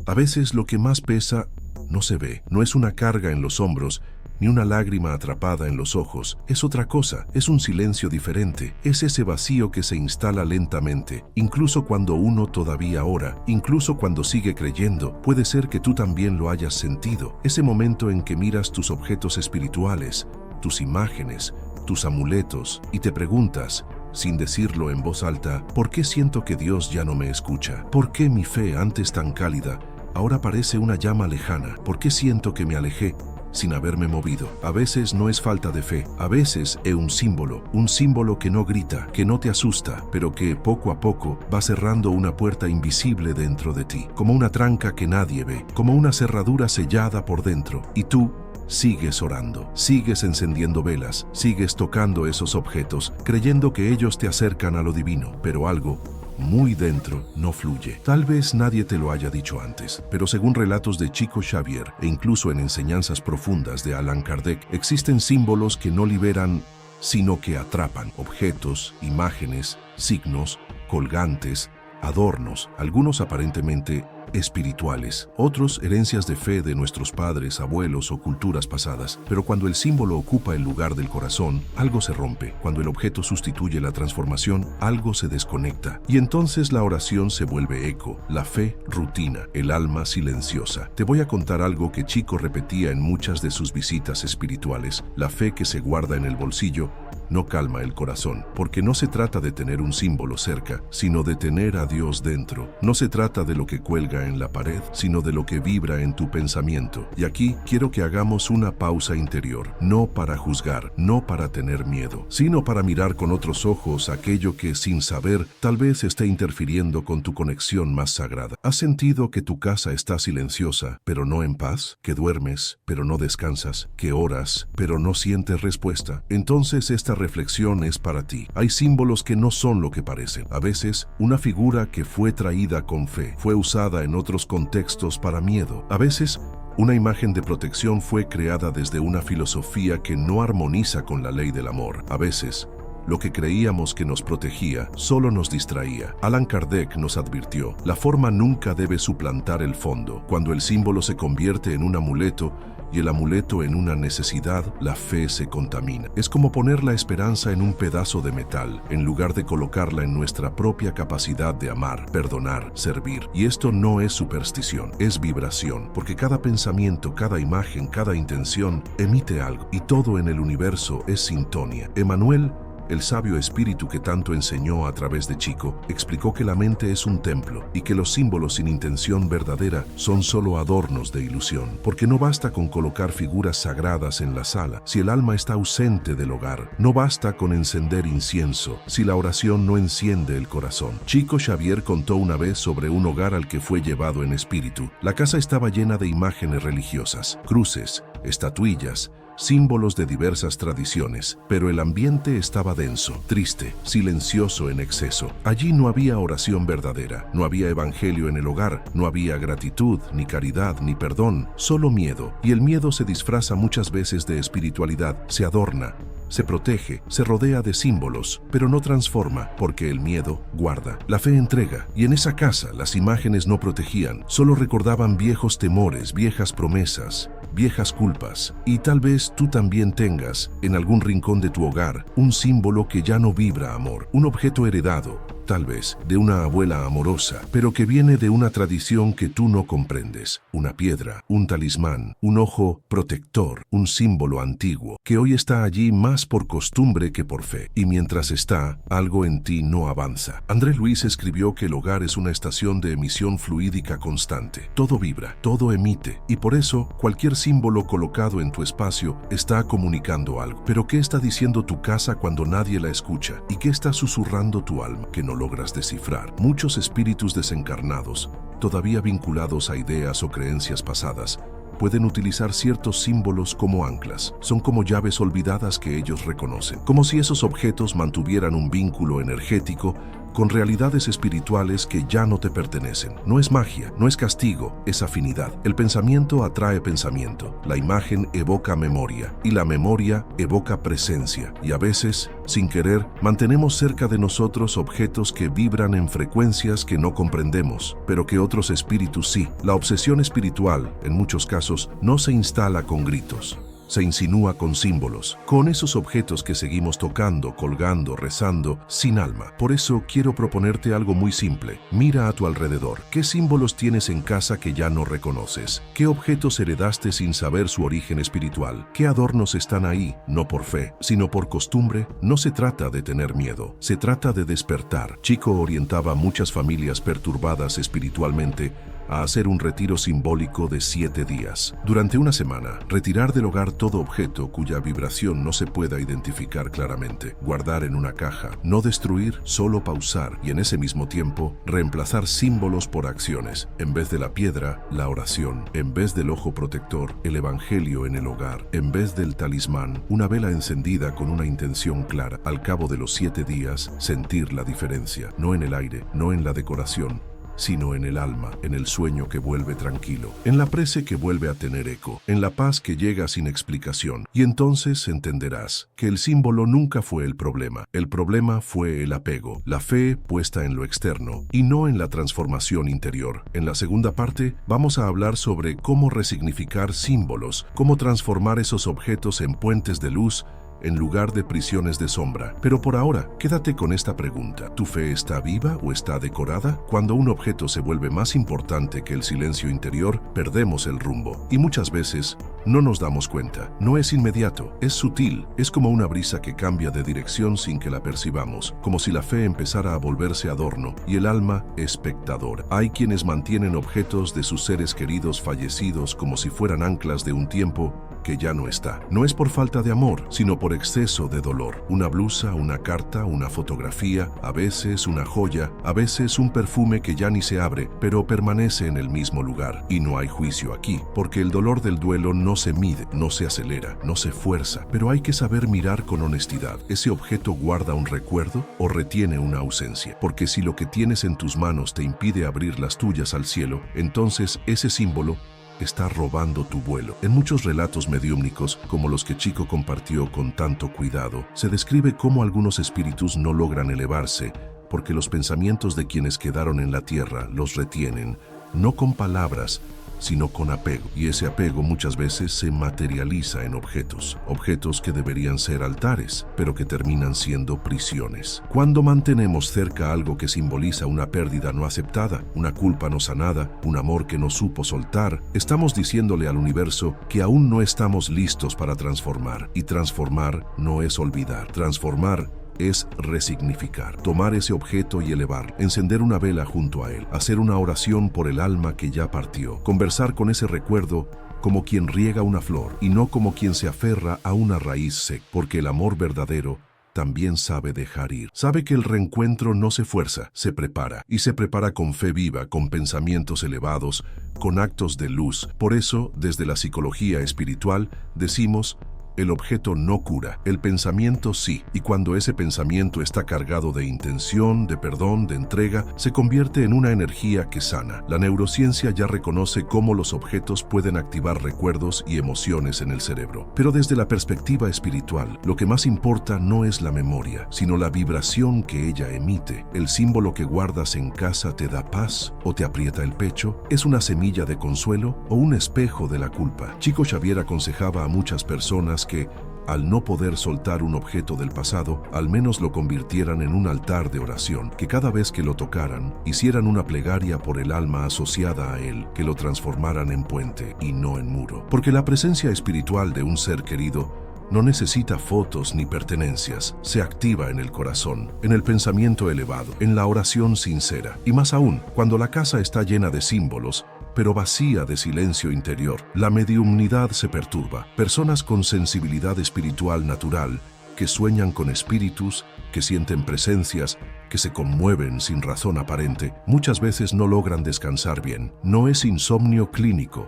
A veces lo que más pesa no se ve, no es una carga en los hombros, ni una lágrima atrapada en los ojos. Es otra cosa, es un silencio diferente, es ese vacío que se instala lentamente, incluso cuando uno todavía ora, incluso cuando sigue creyendo. Puede ser que tú también lo hayas sentido, ese momento en que miras tus objetos espirituales, tus imágenes, tus amuletos, y te preguntas, sin decirlo en voz alta, ¿por qué siento que Dios ya no me escucha? ¿Por qué mi fe, antes tan cálida, ahora parece una llama lejana? ¿Por qué siento que me alejé sin haberme movido? A veces no es falta de fe, a veces es un símbolo que no grita, que no te asusta, pero que poco a poco va cerrando una puerta invisible dentro de ti, como una tranca que nadie ve, como una cerradura sellada por dentro, y tú sigues orando, sigues encendiendo velas, sigues tocando esos objetos, creyendo que ellos te acercan a lo divino, pero algo muy dentro no fluye. Tal vez nadie te lo haya dicho antes, pero según relatos de Chico Xavier e incluso en enseñanzas profundas de Allan Kardec, existen símbolos que no liberan, sino que atrapan. Objetos, imágenes, signos, colgantes, adornos, algunos aparentemente espirituales, otros herencias de fe de nuestros padres, abuelos o culturas pasadas. Pero cuando el símbolo ocupa el lugar del corazón, algo se rompe. Cuando el objeto sustituye la transformación, algo se desconecta. Y entonces la oración se vuelve eco, la fe rutina, el alma silenciosa. Te voy a contar algo que Chico repetía en muchas de sus visitas espirituales. La fe que se guarda en el bolsillo no calma el corazón, porque no se trata de tener un símbolo cerca, sino de tener a Dios dentro. No se trata de lo que cuelga en la pared, sino de lo que vibra en tu pensamiento. Y aquí quiero que hagamos una pausa interior, no para juzgar, no para tener miedo, sino para mirar con otros ojos aquello que, sin saber, tal vez esté interfiriendo con tu conexión más sagrada. ¿Has sentido que tu casa está silenciosa, pero no en paz? ¿Que duermes, pero no descansas? ¿Que oras, pero no sientes respuesta? Entonces esta reflexión es para ti. Hay símbolos que no son lo que parecen. A veces, una figura que fue traída con fe, fue usada en otros contextos para miedo. A veces, una imagen de protección fue creada desde una filosofía que no armoniza con la ley del amor. A veces, lo que creíamos que nos protegía solo nos distraía. Allan Kardec nos advirtió, la forma nunca debe suplantar el fondo. Cuando el símbolo se convierte en un amuleto, y el amuleto en una necesidad, la fe se contamina. Es como poner la esperanza en un pedazo de metal, en lugar de colocarla en nuestra propia capacidad de amar, perdonar, servir. Y esto no es superstición, es vibración, porque cada pensamiento, cada imagen, cada intención emite algo, y todo en el universo es sintonía. Emmanuel, el sabio espíritu que tanto enseñó a través de Chico, explicó que la mente es un templo y que los símbolos sin intención verdadera son solo adornos de ilusión, porque no basta con colocar figuras sagradas en la sala si el alma está ausente del hogar, no basta con encender incienso si la oración no enciende el corazón. Chico Xavier contó una vez sobre un hogar al que fue llevado en espíritu. La casa estaba llena de imágenes religiosas, cruces, estatuillas, símbolos de diversas tradiciones, pero el ambiente estaba denso, triste, silencioso en exceso. Allí no había oración verdadera, no había evangelio en el hogar, no había gratitud, ni caridad, ni perdón, solo miedo. Y el miedo se disfraza muchas veces de espiritualidad, se adorna, se protege, se rodea de símbolos, pero no transforma, porque el miedo guarda. La fe entrega, y en esa casa las imágenes no protegían, solo recordaban viejos temores, viejas promesas, viejas culpas. Y tal vez tú también tengas, en algún rincón de tu hogar, un símbolo que ya no vibra amor, un objeto heredado, tal vez, de una abuela amorosa, pero que viene de una tradición que tú no comprendes. Una piedra, un talismán, un ojo protector, un símbolo antiguo, que hoy está allí más por costumbre que por fe. Y mientras está, algo en ti no avanza. André Luis escribió que el hogar es una estación de emisión fluídica constante. Todo vibra, todo emite, y por eso, cualquier símbolo colocado en tu espacio está comunicando algo. Pero ¿qué está diciendo tu casa cuando nadie la escucha? ¿Y qué está susurrando tu alma que no logras descifrar? Muchos espíritus desencarnados, todavía vinculados a ideas o creencias pasadas, pueden utilizar ciertos símbolos como anclas. Son como llaves olvidadas que ellos reconocen, como si esos objetos mantuvieran un vínculo energético con realidades espirituales que ya no te pertenecen. No es magia, no es castigo, es afinidad. El pensamiento atrae pensamiento, la imagen evoca memoria y la memoria evoca presencia. Y a veces, sin querer, mantenemos cerca de nosotros objetos que vibran en frecuencias que no comprendemos, pero que otros espíritus sí. La obsesión espiritual, en muchos casos, no se instala con gritos. Se insinúa con símbolos, con esos objetos que seguimos tocando, colgando, rezando, sin alma. Por eso quiero proponerte algo muy simple. Mira a tu alrededor. ¿Qué símbolos tienes en casa que ya no reconoces? ¿Qué objetos heredaste sin saber su origen espiritual? ¿Qué adornos están ahí, no por fe, sino por costumbre? No se trata de tener miedo, se trata de despertar. Chico orientaba a muchas familias perturbadas espiritualmente a hacer un retiro simbólico de 7 días. Durante una semana, retirar del hogar todo objeto cuya vibración no se pueda identificar claramente, guardar en una caja, no destruir, solo pausar y en ese mismo tiempo reemplazar símbolos por acciones. En vez de la piedra, la oración. En vez del ojo protector, el evangelio en el hogar. En vez del talismán, una vela encendida con una intención clara. Al cabo de los 7 días, sentir la diferencia, no en el aire, no en la decoración, sino en el alma, en el sueño que vuelve tranquilo, en la prece que vuelve a tener eco, en la paz que llega sin explicación. Y entonces entenderás que el símbolo nunca fue el problema fue el apego, la fe puesta en lo externo y no en la transformación interior. En la segunda parte vamos a hablar sobre cómo resignificar símbolos, cómo transformar esos objetos en puentes de luz en lugar de prisiones de sombra. Pero por ahora, quédate con esta pregunta. ¿Tu fe está viva o está decorada? Cuando un objeto se vuelve más importante que el silencio interior, perdemos el rumbo. Y muchas veces no nos damos cuenta. No es inmediato, es sutil. Es como una brisa que cambia de dirección sin que la percibamos, como si la fe empezara a volverse adorno y el alma espectador. Hay quienes mantienen objetos de sus seres queridos fallecidos como si fueran anclas de un tiempo que ya no está. No es por falta de amor, sino por exceso de dolor. Una blusa, una carta, una fotografía, a veces una joya, a veces un perfume que ya ni se abre, pero permanece en el mismo lugar. Y no hay juicio aquí, porque el dolor del duelo no se mide, no se acelera, no se fuerza, pero hay que saber mirar con honestidad. ¿Ese objeto guarda un recuerdo o retiene una ausencia? Porque si lo que tienes en tus manos te impide abrir las tuyas al cielo, entonces ese símbolo está robando tu vuelo. En muchos relatos mediúmnicos, como los que Chico compartió con tanto cuidado, se describe cómo algunos espíritus no logran elevarse porque los pensamientos de quienes quedaron en la tierra los retienen, no con palabras, sino con apego. Y ese apego muchas veces se materializa en objetos que deberían ser altares, pero que terminan siendo prisiones. Cuando mantenemos cerca algo que simboliza una pérdida no aceptada, una culpa no sanada, un amor que no supo soltar, estamos diciéndole al universo que aún no estamos listos para transformar. Y transformar no es olvidar. Transformar es resignificar, tomar ese objeto y elevarlo, encender una vela junto a él, hacer una oración por el alma que ya partió, conversar con ese recuerdo como quien riega una flor y no como quien se aferra a una raíz seca, porque el amor verdadero también sabe dejar ir. Sabe que el reencuentro no se fuerza, se prepara, y se prepara con fe viva, con pensamientos elevados, con actos de luz. Por eso, desde la psicología espiritual, decimos: el objeto no cura, el pensamiento sí, y cuando ese pensamiento está cargado de intención, de perdón, de entrega, se convierte en una energía que sana. La neurociencia ya reconoce cómo los objetos pueden activar recuerdos y emociones en el cerebro. Pero desde la perspectiva espiritual, lo que más importa no es la memoria, sino la vibración que ella emite. El símbolo que guardas en casa te da paz o te aprieta el pecho, es una semilla de consuelo o un espejo de la culpa. Chico Xavier aconsejaba a muchas personas que, al no poder soltar un objeto del pasado, al menos lo convirtieran en un altar de oración, que cada vez que lo tocaran, hicieran una plegaria por el alma asociada a él, que lo transformaran en puente y no en muro. Porque la presencia espiritual de un ser querido no necesita fotos ni pertenencias, se activa en el corazón, en el pensamiento elevado, en la oración sincera, y más aún, cuando la casa está llena de símbolos, pero vacía de silencio interior. La mediumnidad se perturba. Personas con sensibilidad espiritual natural, que sueñan con espíritus, que sienten presencias, que se conmueven sin razón aparente, muchas veces no logran descansar bien. No es insomnio clínico,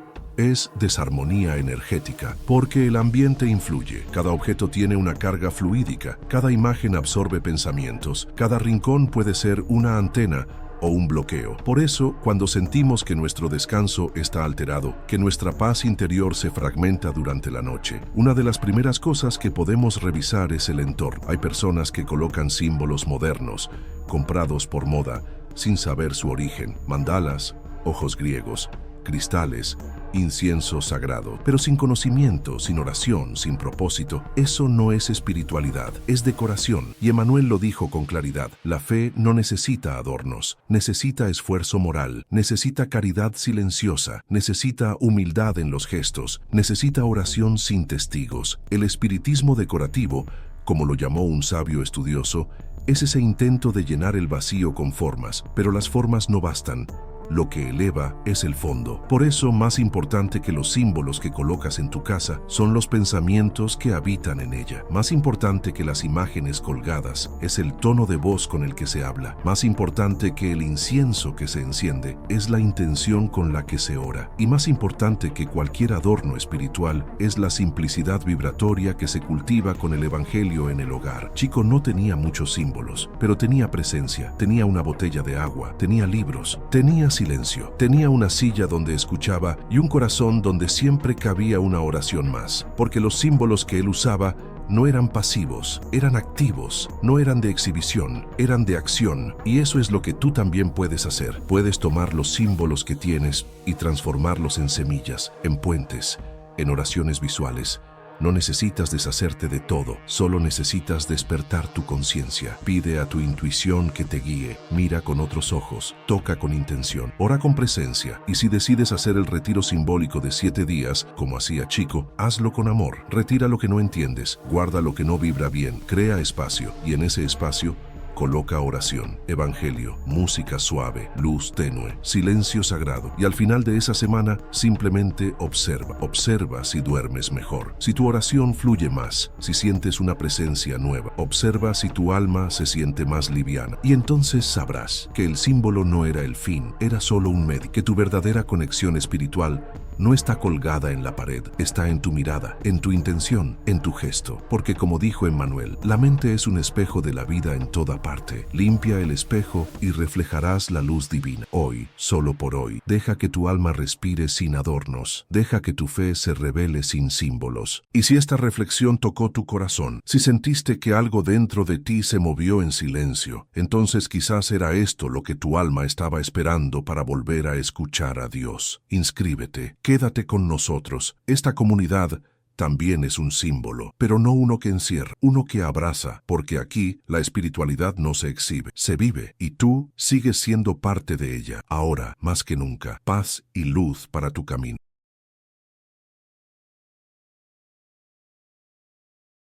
es desarmonía energética, porque el ambiente influye. Cada objeto tiene una carga fluídica, cada imagen absorbe pensamientos, cada rincón puede ser una antena o un bloqueo. Por eso, cuando sentimos que nuestro descanso está alterado, que nuestra paz interior se fragmenta durante la noche, una de las primeras cosas que podemos revisar es el entorno. Hay personas que colocan símbolos modernos, comprados por moda, sin saber su origen, mandalas, ojos griegos, cristales, incienso sagrado, pero sin conocimiento, sin oración, sin propósito. Eso no es espiritualidad, es decoración. Y Emmanuel lo dijo con claridad: la fe no necesita adornos, necesita esfuerzo moral, necesita caridad silenciosa, necesita humildad en los gestos, necesita oración sin testigos. El espiritismo decorativo, como lo llamó un sabio estudioso, es ese intento de llenar el vacío con formas, pero las formas no bastan. Lo que eleva es el fondo. Por eso, más importante que los símbolos que colocas en tu casa son los pensamientos que habitan en ella. Más importante que las imágenes colgadas es el tono de voz con el que se habla. Más importante que el incienso que se enciende es la intención con la que se ora. Y más importante que cualquier adorno espiritual es la simplicidad vibratoria que se cultiva con el evangelio en el hogar. Chico no tenía muchos símbolos, pero tenía presencia, tenía una botella de agua, tenía libros, tenía silencio, tenía una silla donde escuchaba y un corazón donde siempre cabía una oración más, porque los símbolos que él usaba no eran pasivos, eran activos, no eran de exhibición, eran de acción. Y eso es lo que tú también puedes hacer. Puedes tomar los símbolos que tienes y transformarlos en semillas, en puentes, en oraciones visuales. No necesitas deshacerte de todo, solo necesitas despertar tu conciencia. Pide a tu intuición que te guíe, mira con otros ojos, toca con intención, ora con presencia. Y si decides hacer el retiro simbólico de 7 días, como hacía Chico, hazlo con amor. Retira lo que no entiendes, guarda lo que no vibra bien, crea espacio, y en ese espacio coloca oración, evangelio, música suave, luz tenue, silencio sagrado. Y al final de esa semana, simplemente observa. Observa si duermes mejor, si tu oración fluye más, si sientes una presencia nueva. Observa si tu alma se siente más liviana. Y entonces sabrás que el símbolo no era el fin, era solo un medio. Que tu verdadera conexión espiritual no está colgada en la pared, está en tu mirada, en tu intención, en tu gesto. Porque como dijo Emmanuel, la mente es un espejo de la vida en toda parte. Limpia el espejo y reflejarás la luz divina. Hoy, solo por hoy, deja que tu alma respire sin adornos. Deja que tu fe se revele sin símbolos. Y si esta reflexión tocó tu corazón, si sentiste que algo dentro de ti se movió en silencio, entonces quizás era esto lo que tu alma estaba esperando para volver a escuchar a Dios. Inscríbete. Quédate con nosotros. Esta comunidad también es un símbolo, pero no uno que encierra, uno que abraza, porque aquí la espiritualidad no se exhibe, se vive, y tú sigues siendo parte de ella. Ahora, más que nunca, paz y luz para tu camino.